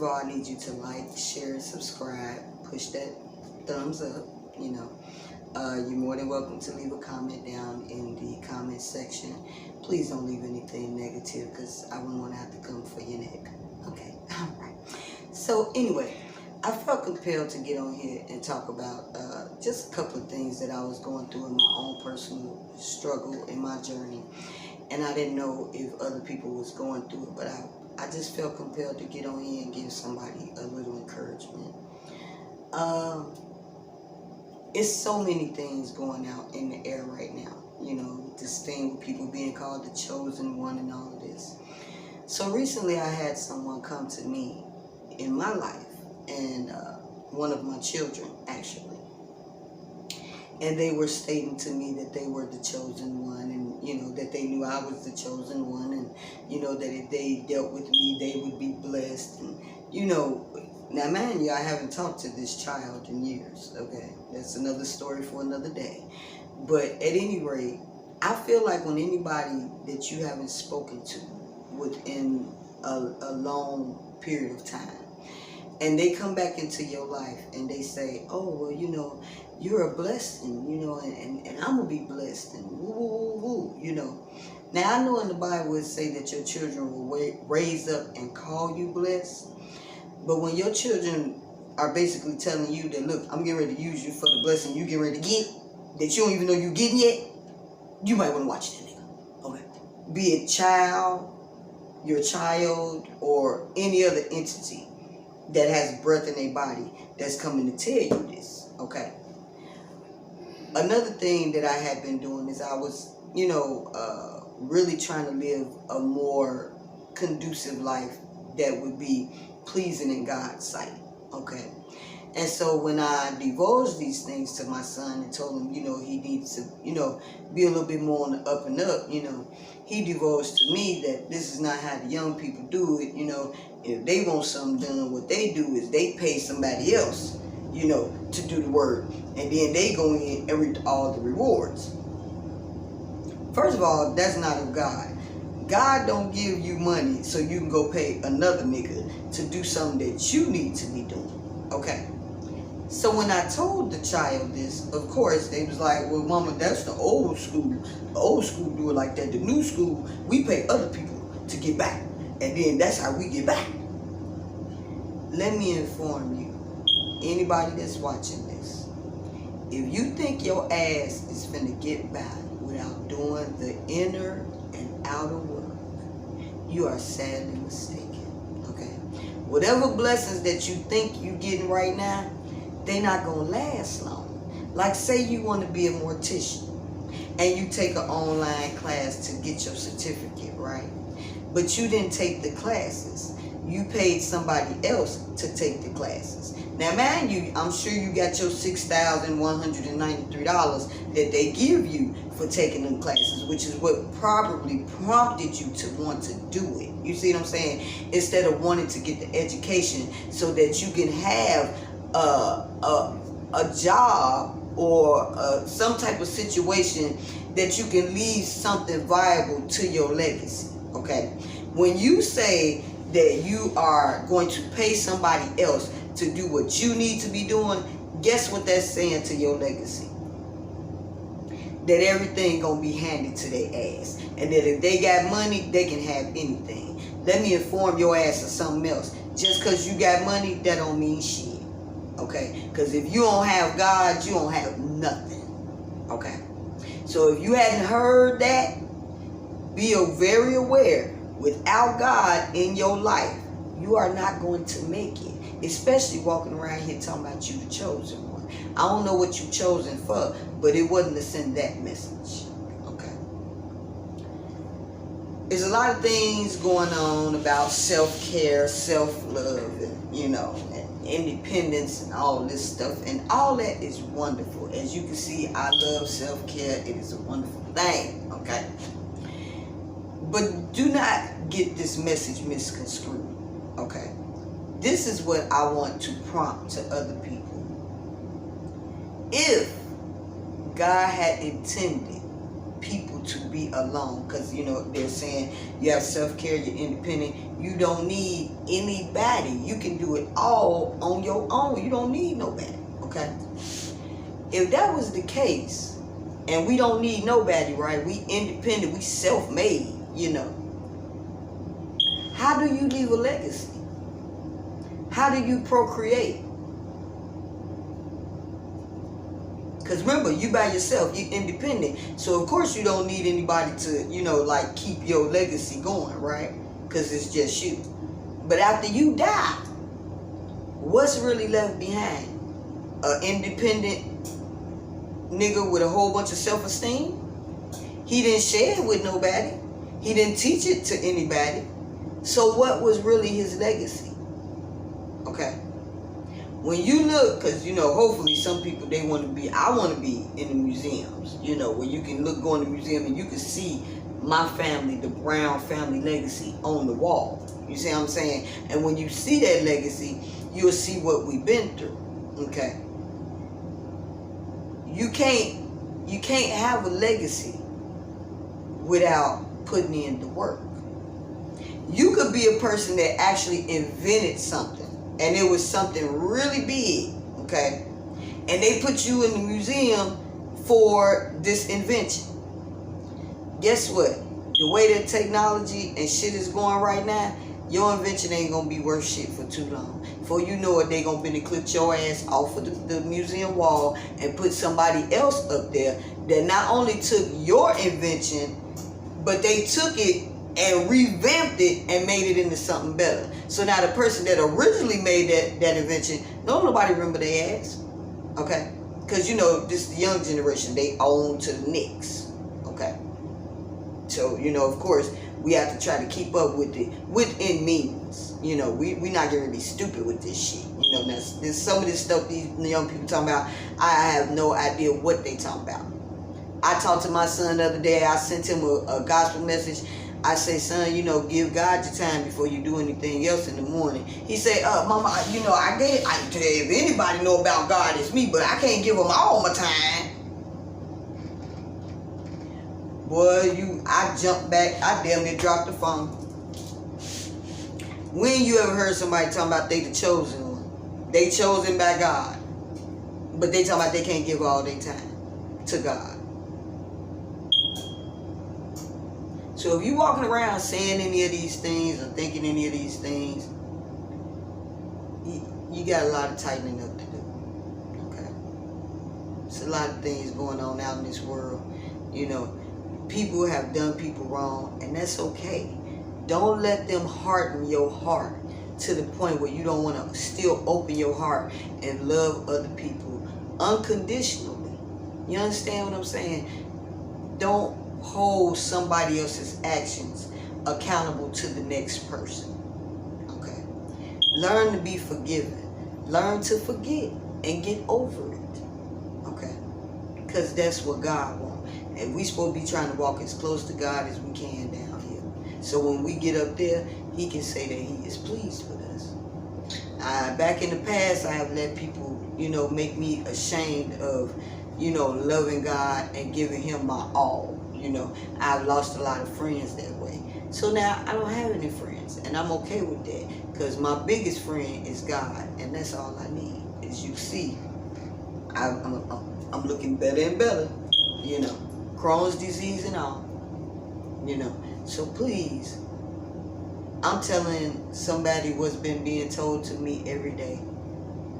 all, I need you to like, share, subscribe, push that thumbs up, you know. You're more than welcome to leave a comment down in the comment section. Please don't leave anything negative because I wouldn't want to have to come for your neck. Okay, all right. So anyway, I felt compelled to get on here and talk about just a couple of things that I was going through in my own personal struggle in my journey. And I didn't know if other people was going through it, but I just felt compelled to get on here and give somebody a little encouragement. It's so many things going out in the air right now, you know, this thing with people being called the chosen one and all of this. So recently I had someone come to me in my life, and one of my children actually, and they were stating to me that they were the chosen one, and you know that they knew I was the chosen one, and you know that if they dealt with me they would be blessed. And you know, now mind you, I haven't talked to this child in years, okay? That's another story for another day. But at any rate, I feel like when anybody that you haven't spoken to within a long period of time, and they come back into your life and they say, oh, well, you know, you're a blessing, you know, and I'm going to be blessed, and woo, woo, woo, woo, you know. Now, I know in the Bible it say that your children will raise up and call you blessed. But when your children are basically telling you that, look, I'm getting ready to use you for the blessing you get ready to get, that you don't even know you're getting yet, you might want to watch that nigga, okay? Be it your child, or any other entity that has breath in their body that's coming to tell you this, okay? Another thing that I had been doing is I was, you know, really trying to live a more conducive life that would be pleasing in God's sight, okay? And so when I divulged these things to my son and told him, you know, he needs to, you know, be a little bit more on the up and up, you know, he divulged to me that this is not how the young people do it, you know. If they want something done, what they do is they pay somebody else, you know, to do the work, and then they go in and reap all the rewards. First of all, that's not of God. God don't give you money so you can go pay another nigga to do something that you need to be doing, okay? So when I told the child this, of course, they was like, well, mama, that's the old school. The old school do it like that. The new school, we pay other people to get back, and then that's how we get back. Let me inform you, anybody that's watching this, if you think your ass is finna get by without doing the inner and outer work, you are sadly mistaken, okay? Whatever blessings that you think you getting right now, they not gonna last long. Like say you want to be a mortician and you take an online class to get your certificate, right? But you didn't take the classes. You paid somebody else to take the classes. Now, mind you, I'm sure you got your $6,193 that they give you for taking them classes, which is what probably prompted you to want to do it. You see what I'm saying? Instead of wanting to get the education so that you can have a job or some type of situation that you can leave something viable to your legacy, okay? When you say that you are going to pay somebody else to do what you need to be doing, guess what that's saying to your legacy? That everything gonna be handed to their ass, and that if they got money, they can have anything. Let me inform your ass of something else. Just because you got money, that don't mean shit, okay? Because if you don't have God, you don't have nothing, okay? So if you hadn't heard that, be very aware, without God in your life, you are not going to make it. Especially walking around here talking about you the chosen one. I don't know what you chosen for, but it wasn't to send that message, okay? There's a lot of things going on about self-care, self-love, and, you know, and independence and all this stuff, and all that is wonderful. As you can see, I love self-care. It is a wonderful thing, okay? But do not get this message misconstrued, okay? This is what I want to prompt to other people. If God had intended people to be alone, because, you know, they're saying you have self-care, you're independent, You don't need anybody. You can do it all on your own. You don't need nobody, okay? If that was the case, and we don't need nobody, right? We independent, we self-made, you know. How do you leave a legacy? How do you procreate? Because remember, you by yourself, you're independent. So of course you don't need anybody to, you know, like keep your legacy going, right? Because it's just you. But after you die, what's really left behind? An independent nigga with a whole bunch of self-esteem? He didn't share it with nobody. He didn't teach it to anybody. So what was really his legacy? Okay. When you look, because, you know, hopefully some people, they want to be, I want to be in the museums, you know, where you can look, go in the museum and you can see my family, the Brown family legacy on the wall. You see what I'm saying? And when you see that legacy, you'll see what we've been through. Okay. You can't have a legacy without putting in the work. You could be a person that actually invented something, and it was something really big, okay? And they put you in the museum for this invention. Guess what? The way that technology and shit is going right now, your invention ain't gonna be worth shit for too long. Before you know it, they gonna be to clip your ass off of the museum wall and put somebody else up there that not only took your invention, but they took it and revamped it and made it into something better. So now the person that originally made that invention, nobody remember their ass, okay? Because, you know, this is the young generation. They own to the Knicks, okay? So, you know, of course, we have to try to keep up with it within means. You know, we not going to be stupid with this shit. You know, there's some of this stuff these young people talking about, I have no idea what they talking about. I talked to my son the other day. I sent him a gospel message. I say, son, you know, give God your time before you do anything else in the morning. He say, Mama, you know, if anybody know about God, it's me, but I can't give him all my time. Boy, I jumped back. I damn near dropped the phone. When you ever heard somebody talking about they the chosen one? They chosen by God. But they talking about they can't give all their time to God. So if you walking around saying any of these things or thinking any of these things, you got a lot of tightening up to do. Okay? There's a lot of things going on out in this world. You know, people have done people wrong, and that's okay. Don't let them harden your heart to the point where you don't want to still open your heart and love other people unconditionally. You understand what I'm saying? Don't hold somebody else's actions accountable to the next person. Okay? Learn to be forgiven. Learn to forget and get over it. Okay? Because that's what God wants. And we supposed to be trying to walk as close to God as we can down here. So when we get up there, he can say that he is pleased with us. Back in the past, I have let people, you know, make me ashamed of, you know, loving God and giving him my all. You know, I've lost a lot of friends that way. So now I don't have any friends, and I'm okay with that, because my biggest friend is God, and that's all I need. As you see, I'm looking better and better, you know, Crohn's disease and all, you know. So please, I'm telling somebody what's been being told to me every day.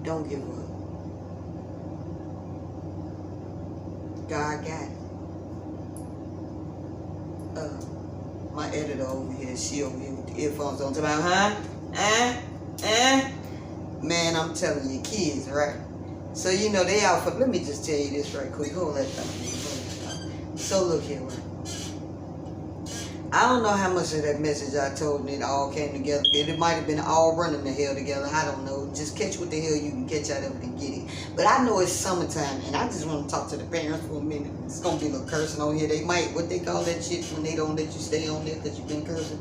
Don't give up. God got it. My editor over here, she over here with the earphones on, talking about, man, I'm telling you, kids, right? So, you know, they out for, let me just tell you this right quick. Hold that thing. So, look here, right? I don't know how much of that message I told and it all came together. It might have been all running the hell together. I don't know. Just catch what the hell you can catch out of it and get it. But I know it's summertime, and I just want to talk to the parents for a minute. It's going to be a little cursing on here. They might, what they call that shit when they don't let you stay on there because you've been cursing?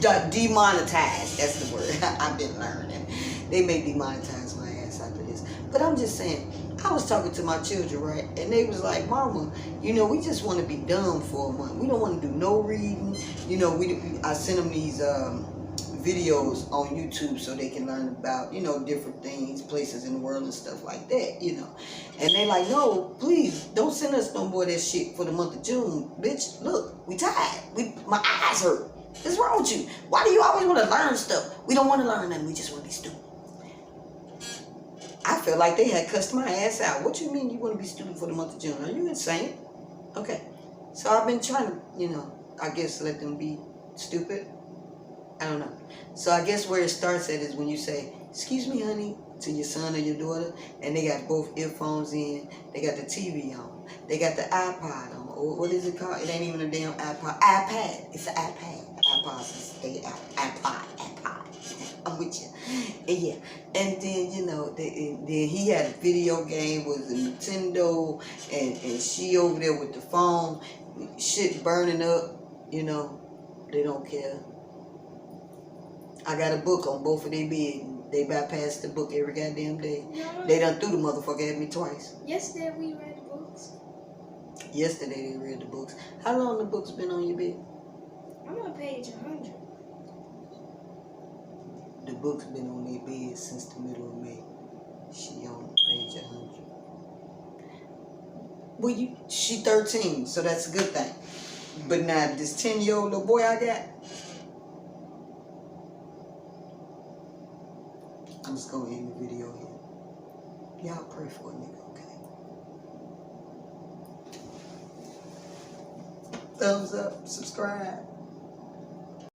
Demonetized. That's the word I've been learning. They may demonetize my ass after this. But I'm just saying, I was talking to my children, right? And they was like, Mama, you know, we just want to be dumb for a month. We don't want to do no reading. You know, I sent them these videos on YouTube so they can learn about, you know, different things, places in the world and stuff like that, you know. And they like, no, please, don't send us no more of that shit for the month of June. Bitch, look, we tired. My eyes hurt. What's wrong with you? Why do you always want to learn stuff? We don't want to learn nothing. We just want to be stupid. I felt like they had cussed my ass out. What you mean you want to be stupid for the month of June? Are you insane? Okay. So I've been trying to, you know, I guess let them be stupid. I don't know. So I guess where it starts at is when you say, excuse me, honey, to your son or your daughter, and they got both earphones in, they got the TV on, they got the iPod on, or what is it called? It ain't even a damn iPod. iPad. It's an iPad. iPod is iPod. I'm with you. And yeah. And then, you know, then he had a video game with a Nintendo, and she over there with the phone, shit burning up, you know, they don't care. I got a book on both of their bed. They bypass the book every goddamn day. No. They done threw the motherfucker at me twice. Yesterday we read the books. Yesterday they read the books. How long the books been on your bed? I'm on page 100. The book's been on their bed since the middle of May. She on page 100. Well, she 13, so that's a good thing. But now this 10-year-old little boy I got, I'm just gonna end the video here. Y'all pray for a nigga, okay? Thumbs up, subscribe.